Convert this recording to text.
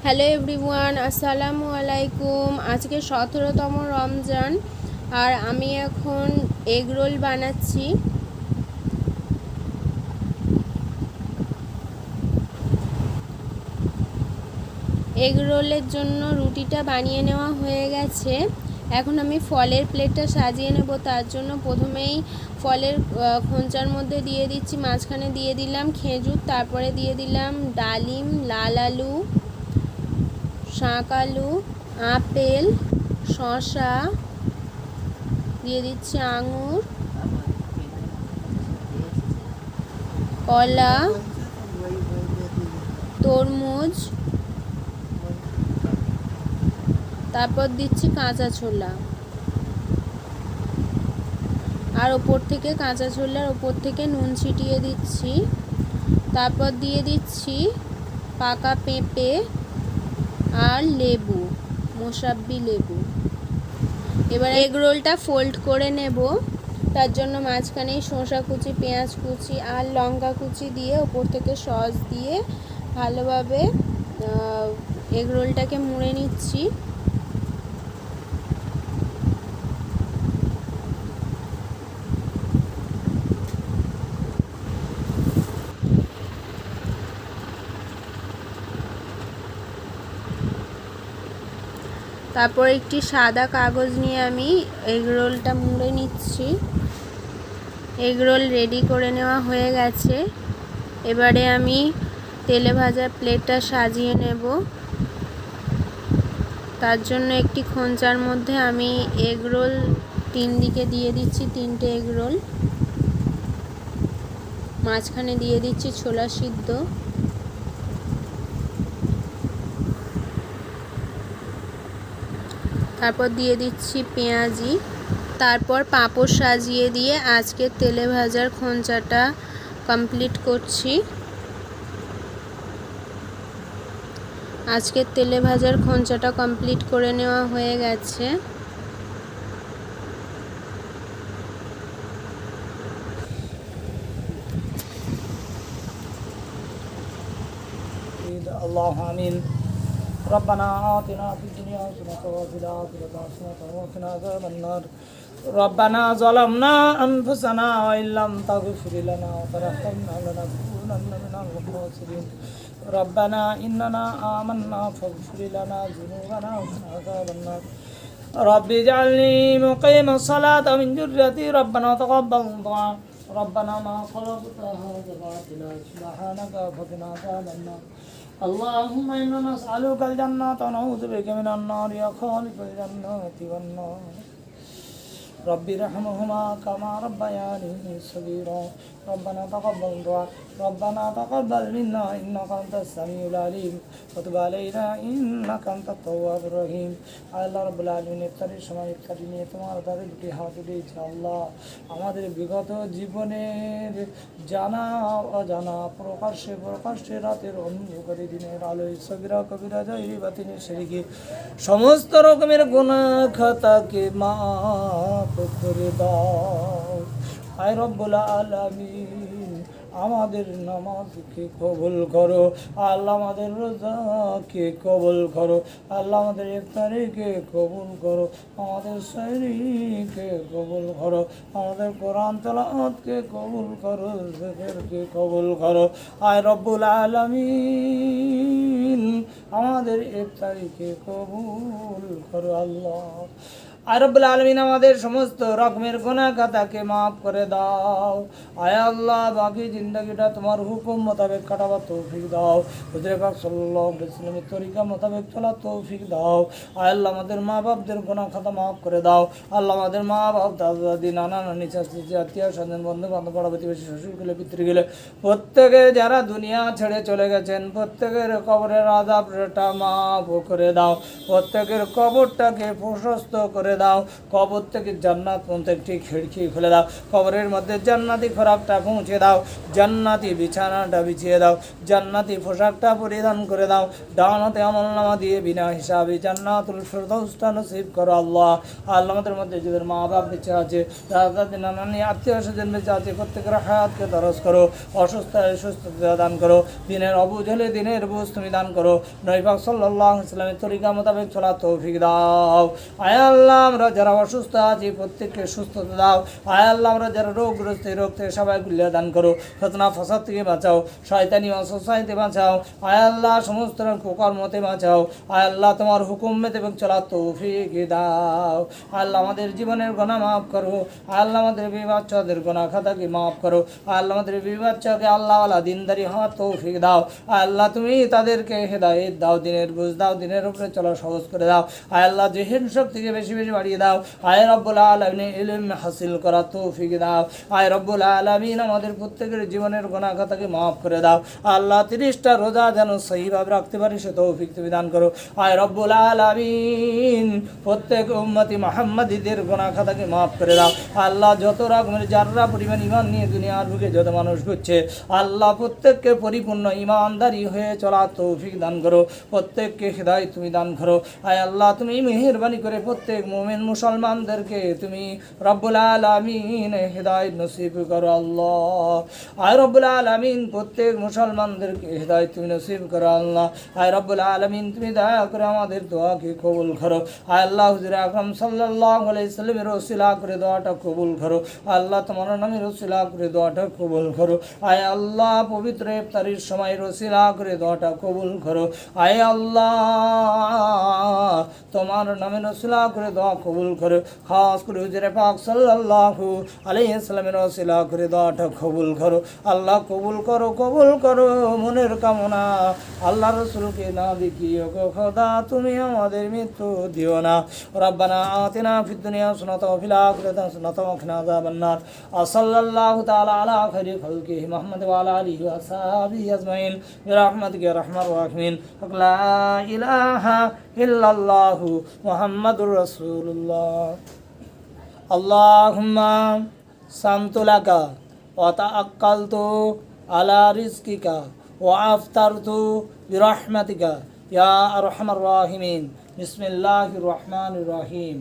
Hello everyone, আসসালামু আলাইকুম। আজকে 17তম রমজান আর আমি এখন এগ রোল বানাচ্ছি। এগ রোলের জন্য রুটিটা বানিয়ে নেওয়া হয়ে গেছে। এখন আমি ফলের প্লেটটা সাজিয়ে নেব। তার জন্য প্রথমেই ফলের খোঁচার মধ্যে দিয়ে দিচ্ছি, মাঝখানে দিয়ে দিলাম খেজুর, তারপরে দিয়ে দিলাম ডালিম, লাল আলু, শাক আলু, আপেল, শসা, দিয়ে দিচ্ছি আঙুর, কলা, তরমুজ, তারপর দিচ্ছি কাঁচা ছোলা, আর ওপর থেকে কাঁচা ছোলার ওপর থেকে নুন ছিটিয়ে দিচ্ছি। তারপর দিয়ে দিচ্ছি পাকা পেঁপে আর লেবু, মোসাব্বি লেবু। এবার এগ রোলটা ফোল্ড করে নেব। তার জন্য মাঝখানে শসা কুচি, পেঁয়াজ কুচি আর লঙ্কা কুচি দিয়ে ওপর থেকে সস দিয়ে ভালোভাবে এগ রোলটাকে মুড়ে নিচ্ছি। তারপর একটি সাদা কাগজ নিয়ে আমি এগ রোলটা মুড়ে নিচ্ছি। এগ রোল রেডি করে নেওয়া হয়ে গেছে। এবারে আমি তেলে ভাজা প্লেটটা সাজিয়ে নেব। তার জন্য একটি খোঁচার মধ্যে আমি এগ রোল 3 দিকে দিয়ে দিচ্ছি, 3টে এগ রোল। মাঝখানে দিয়ে দিচ্ছি ছোলা সিদ্ধ, তারপর দিয়ে দিচ্ছি পেঁয়াজি, তারপর পাঁপড় সাজিয়ে দিয়ে আজকের তেলে ভাজার খোঁচাটা কমপ্লিট করছি। আজকের তেলে ভাজার খোঁচাটা কমপ্লিট করে নেওয়া হয়ে গেছে। اللهم آمين. ربنا آتنا في الدنيا حسنة وفي الآخرة حسنة وقنا عذاب النار. ربنا ظلمنا أنفسنا وإن لم تغفر لنا وترحمنا لنكونن من الخاسرين. ربنا إننا آمنا فاغفر لنا ذنوبنا وقنا عذاب النار. رب اجعلني مقيم الصلاة من ذريتي. ربنا تقبل دعاء. ربنا ما خلقت هذا باطلا سبحانك فقنا عذاب النار. اللهم إنا نسألك الجنة ونعوذ بك من النار يا خالق الجنة والنار. رب ارحمهما كما ربياني صغيرا. ربنا تقبل دعاء. ربنا تقبل منا إنك أنت السميع العليم وتب علينا إنك أنت التواب الرحيم. আল্লাহ রাব্বুল আলামিন ইফতারের সময় ইফতারি নিয়ে তোমার দ্বারে দুটি হাত উঠেছি। আল্লাহ, আমাদের বিগত জীবনের জানা অজানা, প্রকাশ্যে প্রকাশ্যে, রাতের অন্ধকারে, দিনের আলোয়, সগীরা কবিরা জাহিরি বাতিনি শিরকি সমস্ত রকমের গুনাহ খাতাকে মাফ করে দাও। আয় রব্বুল আলামিন, আমাদের নামাজকে কবুল করো। আল্লাহ আমাদের রোজাকে কবুল করো। আল্লাহ আমাদের ইফতারিকে কবুল করো। আমাদের সাহরিকে কবুল করো। আমাদের কোরআন তেলাওয়াতকে কবুল করো। জিকিরকে কবুল করো। আয় রব্বুল আলামিন, আমাদের ইফতারিকে কবুল করো। আল্লাহ আয় রব্বুল আলামিন, আমাদের সমস্ত রকমের গুনাহ খাতাকে মাফ করে দাও। আয় আল্লাহ, বাকি জিন্দগিটা তোমার হুকুম মোতাবেক কাটাবার তৌফিক দাও। হুজুরে পাক সাল্লাল্লাহু আলাইহি ওয়াসাল্লামের তরিকা মোতাবেক চলার তৌফিক দাও। আয় আল্লাহ, আমাদের মা বাপদের গুনাহ খাতা মাফ করে দাও। আল্লাহ, আমাদের মা বাপ, দাদা দাদি, নানা নানি, চাচি চাচি, আত্মীয় স্বজন, বন্ধু বান্ধব, পাড়া প্রতিবেশী, শ্বশুর গেলে, পিতৃ গেলে, প্রত্যেকে যারা দুনিয়া ছেড়ে চলে গেছেন, প্রত্যেকের কবরের আযাবটা মাফ করে দাও। প্রত্যেকের কবরটাকে প্রশস্ত করে করে দাও, কবর থেকে জান্নাত পর্যন্ত একটি খিড়কি খুলে দাও, কবরের মধ্যে জান্নাতি খোরাকটা পৌঁছে দাও, জান্নাতি বিছানাটা বিছিয়ে দাও, জান্নাতি পোশাকটা পরিধান করে দাও, ডানাতে আমলনামা দিয়ে বিনা হিসাবে জান্নাতুল ফিরদাউসটা নসিব করো আল্লাহ। আল্লাহ আমাদের মধ্যে যাদের মা বাপ বেঁচে আছে, দাদা নানানি আত্মীয় স্বজন বেঁচে আছে, প্রত্যেকের হায়াতকে দরজ করো, অসুস্থতায় সুস্থতা দান করো, দিনের অবুঝ হলে দিনের বুঝ তুমি দান করো, নবী পাক সাল্লাল্লাহু আলাইহি ওয়াসাল্লামের তরিকা মোতাবেক চলার তৌফিক দাও। আয় আল্লাহ আমরা যারা অসুস্থ আছি প্রত্যেককে সুস্থতা দাও। আয় আল্লাহ আমরা যারা রোগগ্রস্ত এই রোগ থেকে সবাই গুলিয়ে দান করো, ফিতনা ফাসাদ থেকে বাঁচাও, শয়তানি অসুস্থতাতে বাঁচাও। আয় আল্লাহ সমস্ত কুকর্মতে বাঁচাও। আয় আল্লাহ তোমার হুকুম মোতাবেক চলার তৌফিক দাও। আল্লাহ আমাদের জীবনের গুনাহ মাফ করো। আল্লাহ আমাদের বিবাচ্চাদের গুনাহ খাতাকে মাফ করো। আল্লাহ আমাদের বিবাচ্চাকে আল্লাহওয়ালা দিনদারি হওয়ার তৌফিক দাও। আল্লাহ তুমি তাদেরকে হেদায়েত দাও, দিনের বুঝ দাও, দিনের উপরে চলা সহজ করে দাও। আয় আল্লাহ যেহেন শক্তিকে বেশি বেশি বাড়িয়ে দাও। আয় রব্বুল আলামিন ইলম হাসিল করার তৌফিক দাও। আয় রব্বুল আলামিন আমাদের প্রত্যেকের জীবনের গুনাহ খাতাকে মাফ করে দাও। আল্লাহ 30টা রোজা যেন সহিভাবে রাখতে পারি সে তৌফিক তুমি দান করো। আয় রব্বুল আলামিন প্রত্যেক উম্মতি মুহাম্মাদীদের গুনাহ খাতাকে মাফ করে দাও। আল্লাহ যত রকমের যাররা পরিমাণ ঈমান নিয়ে দুনিয়ার বুকে যত মানুষ ঘুরছে, আল্লাহ প্রত্যেককে পরিপূর্ণ ঈমানদারি হয়ে চলার তৌফিক দান করো, প্রত্যেককে হিদায়াত তুমি দান করো। আয় আল্লাহ তুমি মেহেরবানি করে প্রত্যেক মুমিন মুসলমানদেরকে তুমি রব্বুল আলামিন হিদায়াত নসিব করো আল্লাহ। আয় রব্বুল আলামিন প্রত্যেক মুসলমানদেরকে হিদায়াত তুমি নসিব করো আল্লাহ। আয় রব্বুল আলামিন তুমি দয়া করে আমাদের দোয়াকে কবুল করো। আয় আল্লাহ হুজুর আকরাম সাল্লাল্লাহু আলাইহি সাল্লামের ওসিলা করে দোয়াটা কবুল করো আল্লাহ, তোমার নামের ওসিলা করে দোয়াটা কবুল করো। আয় আল্লাহ পবিত্র ইফতারির সময় ওসিলা করে দোয়াটা কবুল করো। আয় আল্লাহ তোমার নামের ওসিলা করে দোয়া কবুল করো। খাস করে হুজুর পাক সাল্লাল্লাহু আলাইহি সাল্লামের ওসিলা করে দোয়াটা কবুল করো আল্লাহ, কবুল করো, কবুল করো মনের কামনা। আল্লাহ রসুলকে না দেখিও গো খোদা, তুমি আমাদের মৃত্যু দিও না। রব্বানা আতিনা ফিদ দুনিয়া হাসানাতাও ওয়া ফিল আখিরাতি হাসানাতাও ওয়া কিনা আযাবান নার। সাল্লাল্লাহু তাআলা আলা খাইরি খালকিহি মুহাম্মদ ওয়া আলা আলিহি ওয়া আসহাবিহি আজমাইন বিরহমাতিকা ইয়া আরহামার রাহিমিন। লা ইলাহা ইল্লাল্লাহু মুহাম্মাদুর রাসূলুল্লাহ। আল্লাহুম্মা সামতু লাকা ওয়া তাআক্কালতু আলা রিজকিকা ওয়া আফতারতু বিরহমাতিকা ইয়া আরহামার রাহিমিন। বিসমিল্লাহির রহমানির রহিম।